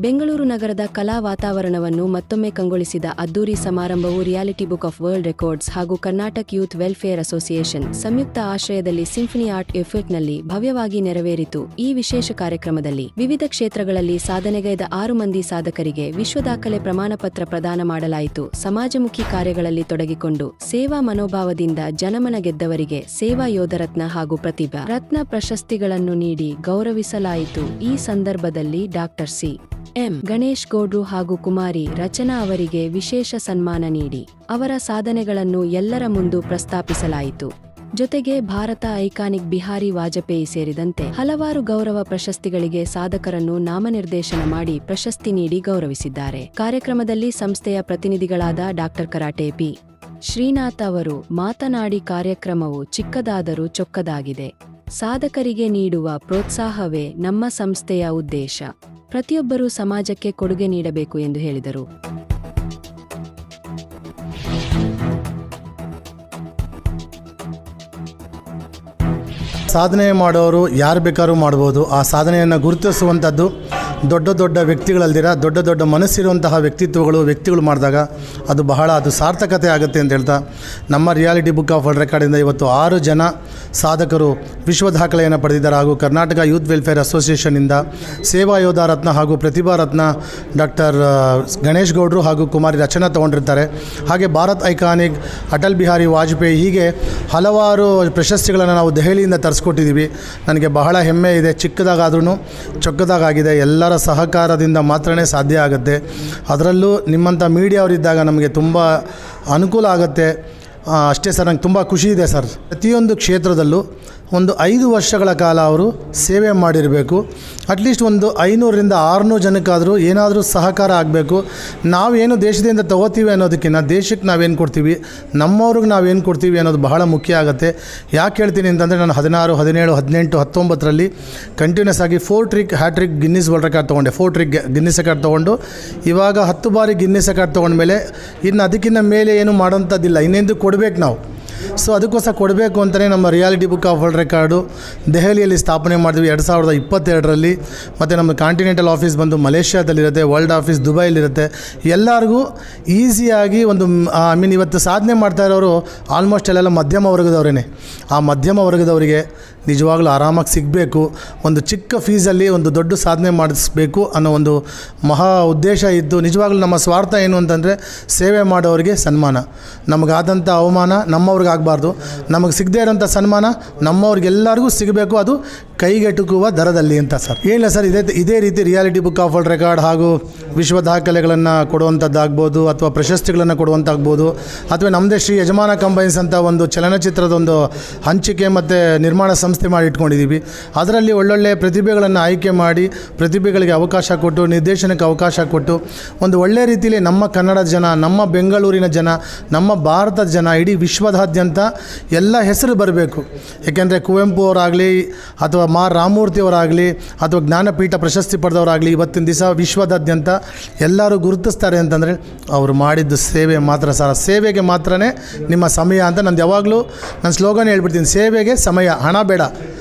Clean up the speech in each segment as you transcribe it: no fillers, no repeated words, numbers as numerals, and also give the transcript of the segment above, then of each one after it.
ಬೆಂಗಳೂರು ನಗರದ ಕಲಾ ವಾತಾವರಣವನ್ನು ಮತ್ತೊಮ್ಮೆ ಕಂಗೊಳಿಸಿದ ಅದ್ದೂರಿ ಸಮಾರಂಭವು reality book of world records ಹಾಗೂ ಕರ್ನಾಟಕ ಯೂತ್ ವೆಲ್ಫೇರ್ ಅಸೋಸಿಯೇಷನ್ ಸಂಯುಕ್ತ ಆಶ್ರಯದಲ್ಲಿ ಸಿಂಫನಿ ಆರ್ಟ್ ಎಫರ್ಟ್ನಲ್ಲಿ ಭವ್ಯವಾಗಿ ನೆರವೇರಿತು. ಈ ವಿಶೇಷ ಕಾರ್ಯಕ್ರಮದಲ್ಲಿ ವಿವಿಧ ಕ್ಷೇತ್ರಗಳಲ್ಲಿ ಸಾಧನೆಗೈದ 6 ಮಂದಿ ಸಾಧಕರಿಗೆ ವಿಶ್ವದಾಖಲೆ ಪ್ರಮಾಣಪತ್ರ ಪ್ರದಾನ ಮಾಡಲಾಯಿತು. ಸಮಾಜಮುಖಿ ಕಾರ್ಯಗಳಲ್ಲಿ ತೊಡಗಿಕೊಂಡು ಸೇವಾ ಮನೋಭಾವದಿಂದ ಜನಮನ ಗೆದ್ದವರಿಗೆ ಸೇವಾ ಯೋಧರತ್ನ ಹಾಗೂ ಪ್ರತಿಭಾ ರತ್ನ ಪ್ರಶಸ್ತಿಗಳನ್ನು ನೀಡಿ ಗೌರವಿಸಲಾಯಿತು. ಈ ಸಂದರ್ಭದಲ್ಲಿ ಡಾಕ್ಟರ್ ಸಿ. ಎಂ. ಗಣೇಶ್ ಗೌಡ್ರು ಹಾಗೂ ಕುಮಾರಿ ರಚನಾ ಅವರಿಗೆ ವಿಶೇಷ ಸನ್ಮಾನ ನೀಡಿ ಅವರ ಸಾಧನೆಗಳನ್ನು ಎಲ್ಲರ ಮುಂದೆ ಪ್ರಸ್ತಾಪಿಸಲಾಯಿತು. ಜೊತೆಗೆ ಭಾರತ ಐಕಾನಿಕ್ ಬಿಹಾರಿ ವಾಜಪೇಯಿ ಸೇರಿದಂತೆ ಹಲವಾರು ಗೌರವ ಪ್ರಶಸ್ತಿಗಳಿಗೆ ಸಾಧಕರನ್ನು ನಾಮನಿರ್ದೇಶನ ಮಾಡಿ ಪ್ರಶಸ್ತಿ ನೀಡಿ ಗೌರವಿಸಿದ್ದಾರೆ. ಕಾರ್ಯಕ್ರಮದಲ್ಲಿ ಸಂಸ್ಥೆಯ ಪ್ರತಿನಿಧಿಗಳಾದ ಡಾಕ್ಟರ್ ಕರಾಟೆ ಪಿ. ಶ್ರೀನಾಥ್ ಅವರು ಮಾತನಾಡಿ, ಕಾರ್ಯಕ್ರಮವು ಚಿಕ್ಕದಾದರೂ ಚೊಕ್ಕದಾಗಿದೆ. ಸಾಧಕರಿಗೆ ನೀಡುವ ಪ್ರೋತ್ಸಾಹವೇ ನಮ್ಮ ಸಂಸ್ಥೆಯ ಉದ್ದೇಶ. ಪ್ರತಿಯೊಬ್ಬರೂ ಸಮಾಜಕ್ಕೆ ಕೊಡುಗೆ ನೀಡಬೇಕು ಎಂದು ಹೇಳಿದರು. ಸಾಧನೆ ಮಾಡೋರು ಯಾರು ಬೇಕಾದ್ರೂ ಮಾಡ್ಬೋದು. ಆ ಸಾಧನೆಯನ್ನು ಗುರುತಿಸುವಂಥದ್ದು ದೊಡ್ಡ ದೊಡ್ಡ ವ್ಯಕ್ತಿಗಳಲ್ದಿರ ದೊಡ್ಡ ದೊಡ್ಡ ಮನಸ್ಸಿರುವಂತಹ ವ್ಯಕ್ತಿಗಳು ಮಾಡಿದಾಗ ಅದು ಸಾರ್ಥಕತೆ ಆಗುತ್ತೆ ಅಂತ ಹೇಳ್ತಾ, ನಮ್ಮ ರಿಯಾಲಿಟಿ ಬುಕ್ ಆಫ್ ವರ್ಲ್ಡ್ ರೆಕಾರ್ಡಿಂದ ಇವತ್ತು 6 ಜನ ಸಾಧಕರು ವಿಶ್ವ ದಾಖಲೆಯನ್ನು ಪಡೆದಿದ್ದಾರೆ. ಹಾಗೂ ಕರ್ನಾಟಕ ಯೂತ್ ವೆಲ್ಫೇರ್ ಅಸೋಸಿಯೇಷನ್ನಿಂದ ಸೇವಾ ಯೋಧ ರತ್ನ ಹಾಗೂ ಪ್ರತಿಭಾ ರತ್ನ ಡಾಕ್ಟರ್ ಗಣೇಶ್ ಗೌಡ್ರು ಹಾಗೂ ಕುಮಾರಿ ರಚನಾ ತೊಗೊಂಡಿರ್ತಾರೆ. ಹಾಗೆ ಭಾರತ್ ಐಕಾನಿಕ್, ಅಟಲ್ ಬಿಹಾರಿ ವಾಜಪೇಯಿ, ಹೀಗೆ ಹಲವಾರು ಪ್ರಶಸ್ತಿಗಳನ್ನು ನಾವು ದೆಹಲಿಯಿಂದ ತರಿಸ್ಕೊಟ್ಟಿದ್ದೀವಿ. ನನಗೆ ಬಹಳ ಹೆಮ್ಮೆ ಇದೆ. ಚಿಕ್ಕದಾಗಾದ್ರೂ ಚೊಕ್ಕದಾಗಿದೆ. ಎಲ್ಲರ ಸಹಕಾರದಿಂದ ಮಾತ್ರನೇ ಸಾಧ್ಯ ಆಗುತ್ತೆ. ಅದರಲ್ಲೂ ನಿಮ್ಮಂಥ ಮೀಡಿಯಾವರಿದ್ದಾಗ ನಮಗೆ ತುಂಬ ಅನುಕೂಲ ಆಗುತ್ತೆ. ಅಷ್ಟೇ ಸರ್, ನಂಗೆ ತುಂಬ ಖುಷಿ ಇದೆ ಸರ್. ಪ್ರತಿಯೊಂದು ಕ್ಷೇತ್ರದಲ್ಲೂ ಒಂದು 5 ವರ್ಷಗಳ ಕಾಲ ಅವರು ಸೇವೆ ಮಾಡಿರಬೇಕು. ಅಟ್ಲೀಸ್ಟ್ ಒಂದು 500ರಿಂದ 600 ಜನಕ್ಕಾದರೂ ಏನಾದರೂ ಸಹಕಾರ ಆಗಬೇಕು. ನಾವೇನು ದೇಶದಿಂದ ತಗೋತೀವಿ ಅನ್ನೋದಕ್ಕಿಂತ ದೇಶಕ್ಕೆ ನಾವೇನು ಕೊಡ್ತೀವಿ, ನಮ್ಮವ್ರಿಗೆ ನಾವೇನು ಕೊಡ್ತೀವಿ ಅನ್ನೋದು ಬಹಳ ಮುಖ್ಯ ಆಗುತ್ತೆ. ಯಾಕೆ ಹೇಳ್ತೀನಿ ಅಂತಂದರೆ, ನಾನು 16, 17, 18, 19ರಲ್ಲಿ ಕಂಟಿನ್ಯೂಸ್ ಆಗಿ 4 trick hat trick Guinness world record ತೊಗೊಂಡೆ. 4 ಟ್ರಿಕ್ ಗಿನ್ನಿಸ್ ರೆಕಾರ್ಡ್ ತೊಗೊಂಡು ಇವಾಗ 10 ಬಾರಿ ಗಿನ್ನಿಸ್ ರೆಕಾರ್ಡ್ ತೊಗೊಂಡ್ಮೇಲೆ ಇನ್ನು ಅದಕ್ಕಿಂತ ಮೇಲೆ ಏನು ಮಾಡೋಂಥದ್ದಿಲ್ಲ. ಇನ್ನೆಂದು ಕೊಡಬೇಕು ನಾವು. ಸೊ ಅದಕ್ಕೋಸ್ಕರ ಕೊಡಬೇಕು ಅಂತಲೇ ನಮ್ಮ reality book of world record ದೆಹಲಿಯಲ್ಲಿ ಸ್ಥಾಪನೆ ಮಾಡಿದ್ವಿ 2022ರಲ್ಲಿ. ಮತ್ತು ನಮ್ಮ ಕಾಂಟಿನೆಂಟಲ್ ಆಫೀಸ್ ಬಂದು ಮಲೇಷ್ಯಾದಲ್ಲಿರುತ್ತೆ, ವರ್ಲ್ಡ್ ಆಫೀಸ್ ದುಬೈಲಿರುತ್ತೆ. ಎಲ್ಲರಿಗೂ ಈಸಿಯಾಗಿ ಇವತ್ತು ಸಾಧನೆ ಮಾಡ್ತಾ ಇರೋರು ಆಲ್ಮೋಸ್ಟ್ ಎಲ್ಲ ಮಧ್ಯಮ ವರ್ಗದವರೇ. ಆ ಮಧ್ಯಮ ವರ್ಗದವರಿಗೆ ನಿಜವಾಗ್ಲೂ ಆರಾಮಾಗಿ ಸಿಗಬೇಕು, ಒಂದು ಚಿಕ್ಕ ಫೀಸಲ್ಲಿ ಒಂದು ದೊಡ್ಡ ಸಾಧನೆ ಮಾಡಿಸ್ಬೇಕು ಅನ್ನೋ ಒಂದು ಮಹಾ ಉದ್ದೇಶ ಇದ್ದು, ನಿಜವಾಗ್ಲೂ ನಮ್ಮ ಸ್ವಾರ್ಥ ಏನು ಅಂತಂದರೆ ಸೇವೆ ಮಾಡೋರಿಗೆ ಸನ್ಮಾನ. ನಮಗಾದಂಥ ಅವಮಾನ ನಮ್ಮವ್ರಿಗೆ ಆಗಬಾರ್ದು. ನಮಗೆ ಸಿಗದೇ ಇರೋಂಥ ಸನ್ಮಾನ ನಮ್ಮವ್ರಿಗೆಲ್ಲರಿಗೂ ಸಿಗಬೇಕು, ಅದು ಕೈಗೆಟುಕುವ ದರದಲ್ಲಿ ಅಂತ ಸರ್. ಏನಿಲ್ಲ ಸರ್, ಇದೇ ರೀತಿ reality book of world record ಹಾಗೂ ವಿಶ್ವ ದಾಖಲೆಗಳನ್ನು ಕೊಡುವಂಥದ್ದಾಗ್ಬೋದು, ಅಥವಾ ಪ್ರಶಸ್ತಿಗಳನ್ನು ಕೊಡುವಂತಾಗ್ಬೋದು, ಅಥವಾ ನಮ್ಮದೇ ಶ್ರೀ ಯಜಮಾನ ಕಂಬೈನ್ಸ್ ಅಂತ ಒಂದು ಚಲನಚಿತ್ರದ ಒಂದು ಹಂಚಿಕೆ ಮತ್ತು ನಿರ್ಮಾಣ ಸಂಸ್ಥೆ ಮಾಡಿ ಇಟ್ಕೊಂಡಿದ್ದೀವಿ. ಅದರಲ್ಲಿ ಒಳ್ಳೊಳ್ಳೆ ಪ್ರತಿಭೆಗಳನ್ನು ಆಯ್ಕೆ ಮಾಡಿ ಪ್ರತಿಭೆಗಳಿಗೆ ಅವಕಾಶ ಕೊಟ್ಟು, ನಿರ್ದೇಶನಕ್ಕೆ ಅವಕಾಶ ಕೊಟ್ಟು, ಒಂದು ಒಳ್ಳೆಯ ರೀತಿಯಲ್ಲಿ ನಮ್ಮ ಕನ್ನಡದ ಜನ, ನಮ್ಮ ಬೆಂಗಳೂರಿನ ಜನ, ನಮ್ಮ ಭಾರತದ ಜನ, ಇಡೀ ವಿಶ್ವದಾದ್ಯಂತ ಎಲ್ಲ ಹೆಸರು ಬರಬೇಕು. ಏಕೆಂದರೆ ಕುವೆಂಪು ಅವರಾಗಲಿ, ಅಥವಾ ರಾಮಮೂರ್ತಿ ಅವರಾಗಲಿ, ಅಥವಾ ಜ್ಞಾನಪೀಠ ಪ್ರಶಸ್ತಿ ಪಡೆದವರಾಗಲಿ, ಇವತ್ತಿನ ದಿವಸ ವಿಶ್ವದಾದ್ಯಂತ ಎಲ್ಲರೂ ಗುರುತಿಸ್ತಾರೆ ಅಂತಂದರೆ ಅವರು ಮಾಡಿದ್ದು ಸೇವೆ ಮಾತ್ರ ಸರ್. ಸೇವೆಗೆ ಮಾತ್ರನೇ ನಿಮ್ಮ ಸಮಯ ಅಂತ ನಂದು ಯಾವಾಗಲೂ ನನ್ನ ಸ್ಲೋಗನ್ ಹೇಳ್ಬಿಡ್ತೀನಿ, ಸೇವೆಗೆ ಸಮಯ, ಹಣ ಬೇಡ.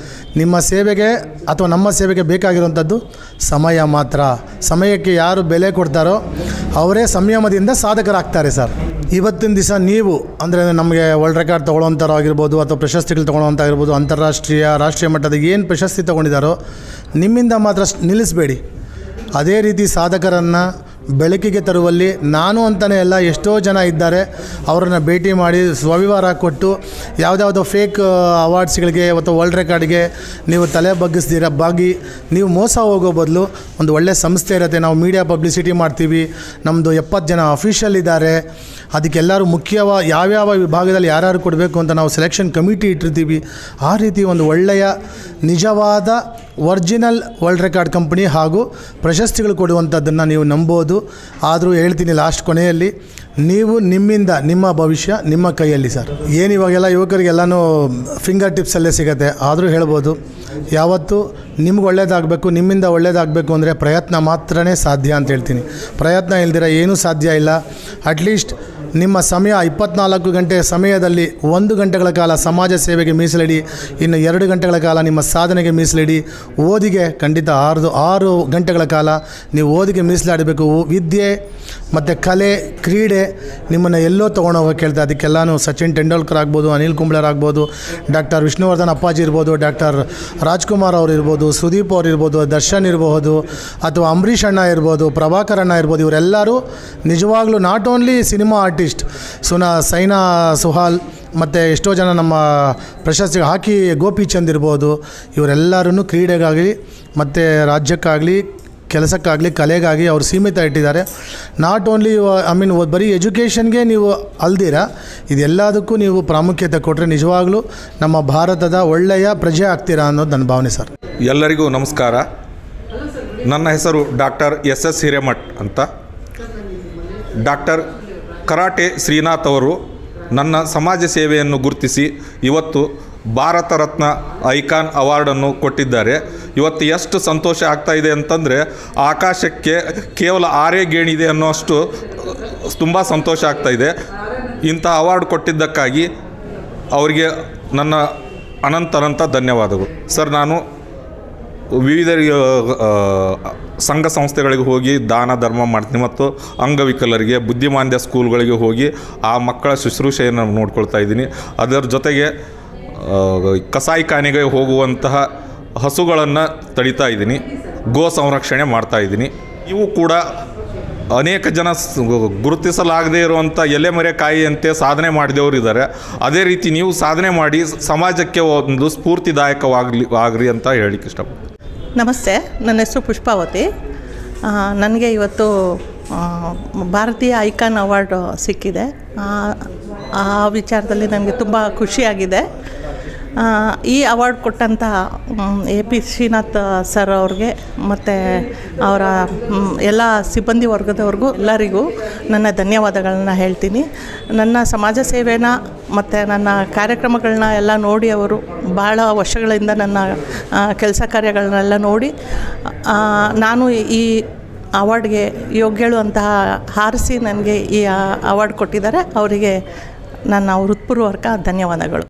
ನಿಮ್ಮ ಸೇವೆಗೆ ಅಥವಾ ನಮ್ಮ ಸೇವೆಗೆ ಬೇಕಾಗಿರುವಂಥದ್ದು ಸಮಯ ಮಾತ್ರ. ಸಮಯಕ್ಕೆ ಯಾರು ಬೆಲೆ ಕೊಡ್ತಾರೋ ಅವರೇ ಸಂಯಮದಿಂದ ಸಾಧಕರಾಗ್ತಾರೆ ಸರ್. ಇವತ್ತಿನ ದಿವಸ ನೀವು ಅಂದರೆ ನಮಗೆ ವರ್ಲ್ಡ್ ರೆಕಾರ್ಡ್ ತೊಗೊಳ್ಳೋವಂಥವ್ರಾಗಿರ್ಬೋದು, ಅಥವಾ ಪ್ರಶಸ್ತಿಗಳು ತೊಗೊಳ್ಳೋವಂಥಾಗಿರ್ಬೋದು, ಅಂತಾರಾಷ್ಟ್ರೀಯ ರಾಷ್ಟ್ರೀಯ ಮಟ್ಟದ ಏನು ಪ್ರಶಸ್ತಿ ತೊಗೊಂಡಿದ್ದಾರೋ ನಿಮ್ಮಿಂದ ಮಾತ್ರ ನಿಲ್ಲಿಸಬೇಡಿ. ಅದೇ ರೀತಿ ಸಾಧಕರನ್ನು ಬೆಳಕಿಗೆ ತರುವಲ್ಲಿ ನಾನು ಅಂತಲೇ ಎಲ್ಲ ಎಷ್ಟೋ ಜನ ಇದ್ದಾರೆ. ಅವರನ್ನು ಭೇಟಿ ಮಾಡಿ ಸ್ವವಿವರ ಕೊಟ್ಟು ಯಾವುದ್ಯಾವುದೋ ಫೇಕ್ ಅವಾರ್ಡ್ಸ್ಗಳಿಗೆ ಅಥವಾ ವರ್ಲ್ಡ್ ರೆಕಾರ್ಡ್ಗೆ ನೀವು ತಲೆ ಬಾಗಿ ನೀವು ಮೋಸ ಹೋಗೋ ಬದಲು ಒಂದು ಒಳ್ಳೆಯ ಸಂಸ್ಥೆ ಇರುತ್ತೆ. ನಾವು ಮೀಡಿಯಾ ಪಬ್ಲಿಸಿಟಿ ಮಾಡ್ತೀವಿ. ನಮ್ಮದು 70 ಜನ ಅಫಿಷಿಯಲ್ ಇದ್ದಾರೆ. ಅದಕ್ಕೆಲ್ಲರೂ ಯಾವ್ಯಾವ ವಿಭಾಗದಲ್ಲಿ ಯಾರ್ಯಾರು ಕೊಡಬೇಕು ಅಂತ ನಾವು ಸೆಲೆಕ್ಷನ್ ಕಮಿಟಿ ಇಟ್ಟಿರ್ತೀವಿ. ಆ ರೀತಿ ಒಂದು ಒಳ್ಳೆಯ ನಿಜವಾದ ಒರಿಜಿನಲ್ ವರ್ಲ್ಡ್ ರೆಕಾರ್ಡ್ ಕಂಪನಿ ಹಾಗೂ ಪ್ರಶಸ್ತಿಗಳು ಕೊಡುವಂಥದ್ದನ್ನು ನೀವು ನಂಬೋದು. ಆದರೂ ಹೇಳ್ತೀನಿ, ಲಾಸ್ಟ್ ಕೊನೆಯಲ್ಲಿ ನೀವು ನಿಮ್ಮಿಂದ ನಿಮ್ಮ ಭವಿಷ್ಯ ನಿಮ್ಮ ಕೈಯಲ್ಲಿ ಸರ್. ಏನಿವಾಗೆಲ್ಲ ಯುವಕರಿಗೆಲ್ಲನೂ ಫಿಂಗರ್ ಟಿಪ್ಸಲ್ಲೇ ಸಿಗುತ್ತೆ. ಆದರೂ ಹೇಳ್ಬೋದು, ಯಾವತ್ತೂ ನಿಮ್ಗೆ ಒಳ್ಳೇದಾಗಬೇಕು, ನಿಮ್ಮಿಂದ ಒಳ್ಳೇದಾಗಬೇಕು ಅಂದರೆ ಪ್ರಯತ್ನ ಮಾತ್ರನೇ ಸಾಧ್ಯ ಅಂತ ಹೇಳ್ತೀನಿ. ಪ್ರಯತ್ನ ಇಲ್ದಿರ ಏನೂ ಸಾಧ್ಯ ಇಲ್ಲ. ಅಟ್ಲೀಸ್ಟ್ ನಿಮ್ಮ ಸಮಯ 24 ಗಂಟೆ ಸಮಯದಲ್ಲಿ 1 ಗಂಟೆಗಳ ಕಾಲ ಸಮಾಜ ಸೇವೆಗೆ ಮೀಸಲಿಡಿ, ಇನ್ನು 2 ಗಂಟೆಗಳ ಕಾಲ ನಿಮ್ಮ ಸಾಧನೆಗೆ ಮೀಸಲಿಡಿ. ಓದಿಗೆ ಖಂಡಿತ 6 ಗಂಟೆಗಳ ಕಾಲ ನೀವು ಓದಿಗೆ ಮೀಸಲಾಡಬೇಕು. ವಿದ್ಯೆ ಮತ್ತು ಕಲೆ, ಕ್ರೀಡೆ ನಿಮ್ಮನ್ನು ಎಲ್ಲೋ ತೊಗೊಂಡು ಹೋಗೋಕೆ ಹೇಳ್ತಾ, ಅದಕ್ಕೆಲ್ಲನೂ ಸಚಿನ್ ತೆಂಡೂಲ್ಕರ್ ಆಗ್ಬೋದು, ಅನಿಲ್ ಕುಂಬ್ಳೆರ್ ಆಗ್ಬೋದು, ಡಾಕ್ಟರ್ ವಿಷ್ಣುವರ್ಧನ್ ಅಪ್ಪಾಜಿ ಇರ್ಬೋದು, ಡಾಕ್ಟರ್ ರಾಜ್ಕುಮಾರ್ ಅವರು ಇರ್ಬೋದು, ಸುದೀಪ್ ಅವರು ಇರ್ಬೋದು, ದರ್ಶನ್ ಇರಬಹುದು, ಅಥವಾ ಅಂಬರೀಷ್ ಅಣ್ಣ ಇರ್ಬೋದು, ಪ್ರಭಾಕರ್ ಅಣ್ಣ ಇರ್ಬೋದು, ಇವರೆಲ್ಲರೂ ನಿಜವಾಗ್ಲೂ not only cinema artist, Saina Suhal ಮತ್ತು ಎಷ್ಟೋ ಜನ ನಮ್ಮ ಪ್ರಶಸ್ತಿ ಹಾಕಿ ಗೋಪಿಚಂದ್ ಇರ್ಬೋದು, ಇವರೆಲ್ಲರೂ ಕ್ರೀಡೆಗಾಗಲಿ ಮತ್ತು ರಾಜ್ಯಕ್ಕಾಗಲಿ ಕೆಲಸಕ್ಕಾಗಲಿ ಕಲೆಗಾಗಿ ಅವರು ಸೀಮಿತ ಇಟ್ಟಿದ್ದಾರೆ. ನಾಟ್ ಓನ್ಲಿ ಬರೀ ಎಜುಕೇಷನ್ಗೆ ನೀವು ಅಲ್ದಿರ ಇದೆಲ್ಲದಕ್ಕೂ ನೀವು ಪ್ರಾಮುಖ್ಯತೆ ಕೊಟ್ಟರೆ ನಿಜವಾಗ್ಲೂ ನಮ್ಮ ಭಾರತದ ಒಳ್ಳೆಯ ಪ್ರಜೆ ಆಗ್ತೀರಾ ಅನ್ನೋದು ನನ್ನ ಭಾವನೆ ಸರ್. ಎಲ್ಲರಿಗೂ ನಮಸ್ಕಾರ. ನನ್ನ ಹೆಸರು ಡಾಕ್ಟರ್ SS ಹಿರೇಮಠ್ ಅಂತ. ಡಾಕ್ಟರ್ ಕರಾಟೆ ಶ್ರೀನಾಥ್ ಅವರು ನನ್ನ ಸಮಾಜ ಸೇವೆಯನ್ನು ಗುರುತಿಸಿ ಇವತ್ತು ಭಾರತ ರತ್ನ ಐಕಾನ್ ಅವಾರ್ಡನ್ನು ಕೊಟ್ಟಿದ್ದಾರೆ. ಇವತ್ತು ಎಷ್ಟು ಸಂತೋಷ ಆಗ್ತಾಯಿದೆ ಅಂತಂದರೆ ಆಕಾಶಕ್ಕೆ ಕೇವಲ 6 ಗೇಣಿದೆ ಅನ್ನೋಷ್ಟು ತುಂಬ ಸಂತೋಷ ಆಗ್ತಾಯಿದೆ. ಇಂಥ ಅವಾರ್ಡ್ ಕೊಟ್ಟಿದ್ದಕ್ಕಾಗಿ ಅವರಿಗೆ ನನ್ನ ಅನಂತ ಧನ್ಯವಾದಗಳು ಸರ್. ನಾನು ವಿವಿಧ ಸಂಘ ಸಂಸ್ಥೆಗಳಿಗೆ ಹೋಗಿ ದಾನ ಧರ್ಮ ಮಾಡ್ತೀನಿ ಮತ್ತು ಅಂಗವಿಕಲರಿಗೆ ಬುದ್ಧಿಮಾಂದ್ಯ ಸ್ಕೂಲ್ಗಳಿಗೆ ಹೋಗಿ ಆ ಮಕ್ಕಳ ಶುಶ್ರೂಷೆಯನ್ನು ನೋಡ್ಕೊಳ್ತಾ ಇದ್ದೀನಿ. ಅದರ ಜೊತೆಗೆ ಕಸಾಯಿಖಾನೆಗೆ ಹೋಗುವಂತಹ ಹಸುಗಳನ್ನು ತಡಿತಾ ಇದ್ದೀನಿ, ಗೋ ಸಂರಕ್ಷಣೆ ಮಾಡ್ತಾಯಿದ್ದೀನಿ. ಇವು ಕೂಡ ಅನೇಕ ಜನ ಗುರುತಿಸಲಾಗದೇ ಇರುವಂಥ ಎಲೆಮರೆಕಾಯಿಯಂತೆ ಸಾಧನೆ ಮಾಡಿದವರು ಇದ್ದಾರೆ. ಅದೇ ರೀತಿ ನೀವು ಸಾಧನೆ ಮಾಡಿ ಸಮಾಜಕ್ಕೆ ಒಂದು ಸ್ಫೂರ್ತಿದಾಯಕವಾಗ್ರಿ ಅಂತ ಹೇಳಿಕ್ಕೆ ಇಷ್ಟಪಡ್ತೀನಿ. ನಮಸ್ತೆ, ನನ್ನ ಹೆಸರು ಪುಷ್ಪಾವತಿ. ನನಗೆ ಇವತ್ತು ಭಾರತೀಯ ಐಕಾನ್ ಅವಾರ್ಡ್ ಸಿಕ್ಕಿದೆ. ಆ ವಿಚಾರದಲ್ಲಿ ನನಗೆ ತುಂಬ ಖುಷಿಯಾಗಿದೆ. ಈ ಅವಾರ್ಡ್ ಕೊಟ್ಟಂಥ AP ಶ್ರೀನಾಥ್ ಸರ್ ಅವ್ರಿಗೆ ಮತ್ತು ಅವರ ಎಲ್ಲ ಸಿಬ್ಬಂದಿ ವರ್ಗದವ್ರಿಗೂ ಎಲ್ಲರಿಗೂ ನನ್ನ ಧನ್ಯವಾದಗಳನ್ನ ಹೇಳ್ತೀನಿ. ನನ್ನ ಸಮಾಜ ಸೇವೆನ ಮತ್ತು ನನ್ನ ಕಾರ್ಯಕ್ರಮಗಳನ್ನ ಎಲ್ಲ ನೋಡಿ ಅವರು ಭಾಳ ವರ್ಷಗಳಿಂದ ನನ್ನ ಕೆಲಸ ಕಾರ್ಯಗಳನ್ನೆಲ್ಲ ನೋಡಿ ನಾನು ಈ ಅವಾರ್ಡ್ಗೆ ಯೋಗ್ಯಳು ಅಂತ ಹಾರಿಸಿ ನನಗೆ ಈ ಅವಾರ್ಡ್ ಕೊಟ್ಟಿದ್ದಾರೆ. ಅವರಿಗೆ ನನ್ನ ಹೃತ್ಪೂರ್ವಕ ಧನ್ಯವಾದಗಳು.